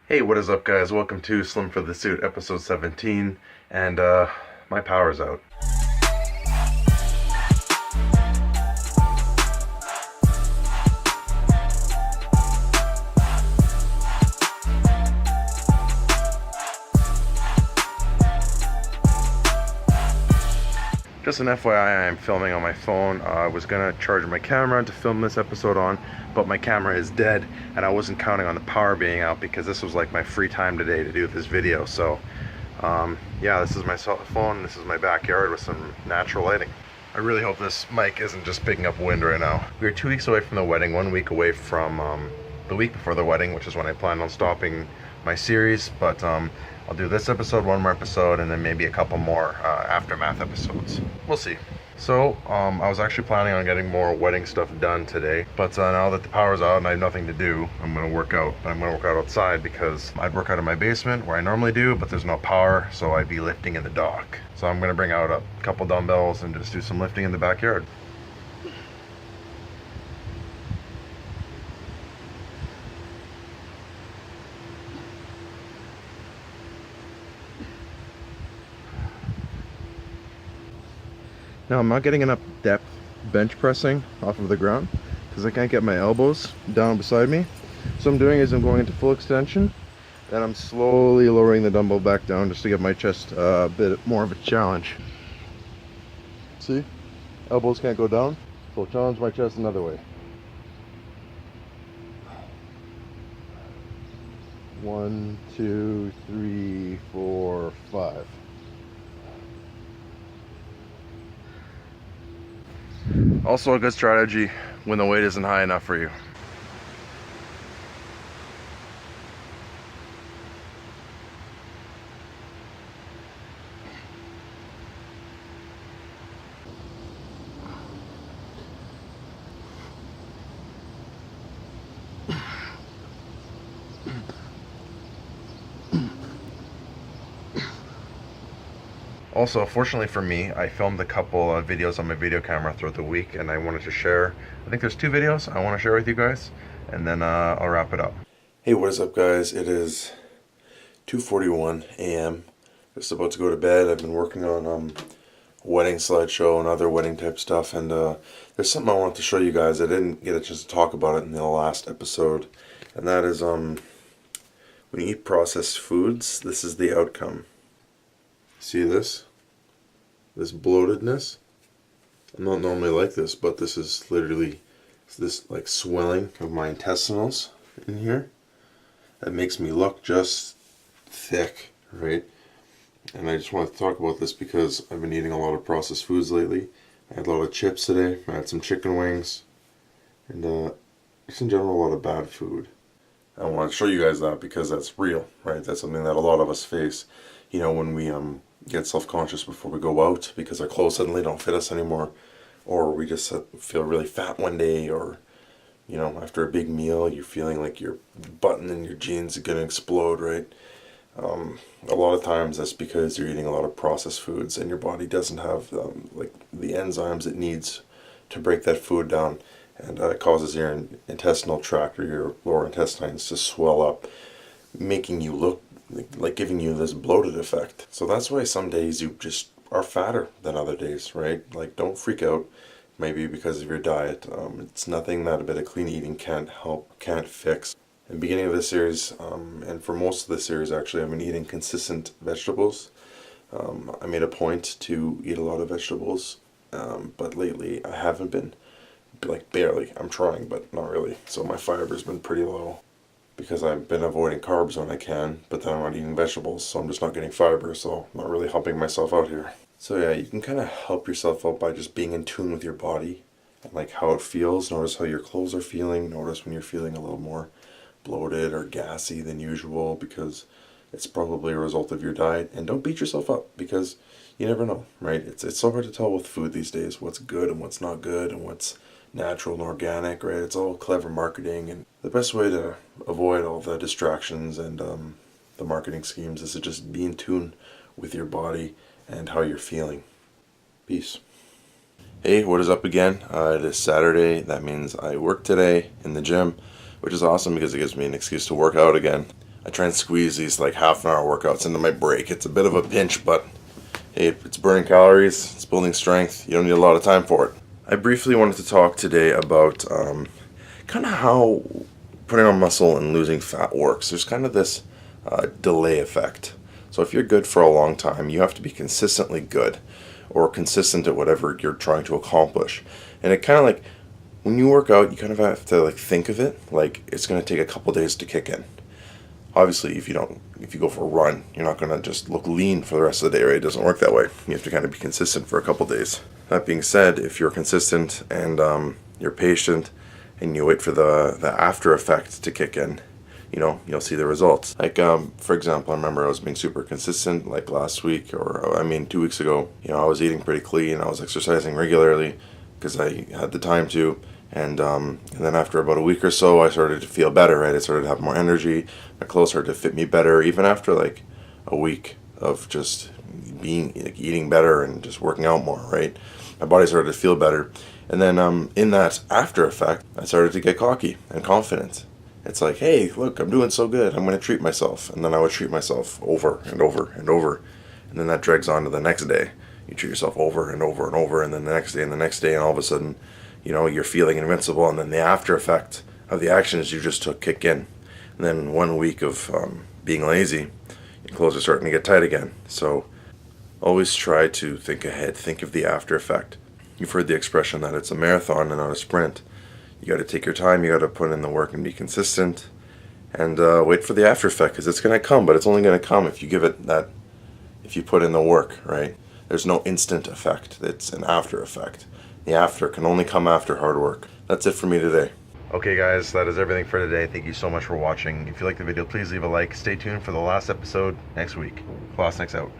Hey, what is up, guys? Welcome to Slim for the Suit, episode 17, and my power's out. Just an FYI, I'm filming on my phone. I was gonna charge my camera to film this episode on, but my camera is dead, and I wasn't counting on the power being out because this was like my free time today to do this video. So, yeah, this is my cell phone. This is my backyard with some natural lighting. I really hope this mic isn't just picking up wind right now. We're 2 weeks away from the wedding, 1 week away from the week before the wedding, which is when I plan on stopping my series. But I'll do this episode, one more episode, and then maybe a couple more aftermath episodes. We'll see. So, I was actually planning on getting more wedding stuff done today, but now that the power's out and I have nothing to do, I'm going to work out. But I'm going to work out outside because I'd work out in my basement where I normally do, but there's no power, so I'd be lifting in the dock. So I'm going to bring out a couple dumbbells and just do some lifting in the backyard. Now, I'm not getting enough depth bench pressing off of the ground because I can't get my elbows down beside me. So what I'm doing is I'm going into full extension, and I'm slowly lowering the dumbbell back down just to give my chest a bit more of a challenge. See? Elbows can't go down, so I'll challenge my chest another way. 1, 2, 3, 4, 5. Also a good strategy when the weight isn't high enough for you. Also, fortunately for me, I filmed a couple videos on my video camera throughout the week, and I wanted to share. I think there's 2 videos I want to share with you guys, and then I'll wrap it up. Hey, what is up, guys? It is 2:41 a.m. Just about to go to bed. I've been working on a wedding slideshow and other wedding type stuff, and there's something I wanted to show you guys. I didn't get a chance to talk about it in the last episode, and that is when you eat processed foods, this is the outcome. See this? This bloatedness. I'm not normally like this, but this is literally this like swelling of my intestinals in here. That makes me look just thick, right? And I just wanted to talk about this because I've been eating a lot of processed foods lately. I had a lot of chips today. I had some chicken wings, and just in general a lot of bad food. I want to show you guys that because that's real, right? That's something that a lot of us face. You know, when we get self-conscious before we go out because our clothes suddenly don't fit us anymore, or we just feel really fat one day, or you know, after a big meal you're feeling like your button in your jeans are gonna explode, right? A lot of times that's because you're eating a lot of processed foods and your body doesn't have like the enzymes it needs to break that food down, and it causes your intestinal tract or your lower intestines to swell up, making you look like giving you this bloated effect. So that's why some days you just are fatter than other days, right? Like, don't freak out. Maybe because of your diet. It's nothing that a bit of clean eating can't help, can't fix. In the beginning of this series, and for most of the series actually, I've been eating consistent vegetables. I made a point to eat a lot of vegetables, but lately I haven't been, like barely. I'm trying, but not really. So my fiber's been pretty low, because I've been avoiding carbs when I can, but then I'm not eating vegetables, so I'm just not getting fiber, so I'm not really helping myself out here. So yeah, you can kind of help yourself out by just being in tune with your body, and like how it feels. Notice how your clothes are feeling. Notice when you're feeling a little more bloated or gassy than usual, because it's probably a result of your diet. And don't beat yourself up, because you never know, right? It's so hard to tell with food these days, what's good and what's not good, and what's natural and organic, right? It's all clever marketing, and the best way to avoid all the distractions and the marketing schemes is to just be in tune with your body and how you're feeling. Peace. Hey, what is up again? It is Saturday. That means I work today in the gym, which is awesome because it gives me an excuse to work out again. I try and squeeze these like half-an-hour workouts into my break. It's a bit of a pinch, but hey, it's burning calories, it's building strength. You don't need a lot of time for it. I briefly wanted to talk today about kind of how putting on muscle and losing fat works. There's kind of this delay effect. So if you're good for a long time, you have to be consistently good or consistent at whatever you're trying to accomplish. And it kind of like, when you work out, you kind of have to like think of it like it's going to take a couple days to kick in. Obviously, if you go for a run, you're not going to just look lean for the rest of the day, right? It doesn't work that way. You have to kind of be consistent for a couple days. That being said, if you're consistent and you're patient and you wait for the after effect to kick in, you'll see the results. Like, for example, I remember I was being super consistent like last week, or 2 weeks ago. I was eating pretty clean. I was exercising regularly because I had the time to. And then after about a week or so, I started to feel better, right? I started to have more energy. My clothes started to fit me better, even after like a week of just eating better and just working out more, right? My body started to feel better. And then in that after effect, I started to get cocky and confident. It's like, hey, look, I'm doing so good. I'm going to treat myself. And then I would treat myself over and over and over. And then that drags on to the next day. You treat yourself over and over and over. And then the next day and the next day. And all of a sudden, you're feeling invincible. And then the after effect of the actions you just took kick in. And then 1 week of being lazy, your clothes are starting to get tight again. So always try to think ahead. Think of the after effect. You've heard the expression that it's a marathon and not a sprint. You got to take your time, you got to put in the work and be consistent, and wait for the after effect, because it's going to come, but it's only going to come if you if you put in the work, right? There's no instant effect, it's an after effect. The after can only come after hard work. That's it for me today. Okay guys, that is everything for today. Thank you so much for watching. If you liked the video, please leave a like. Stay tuned for the last episode next week. Klassen out.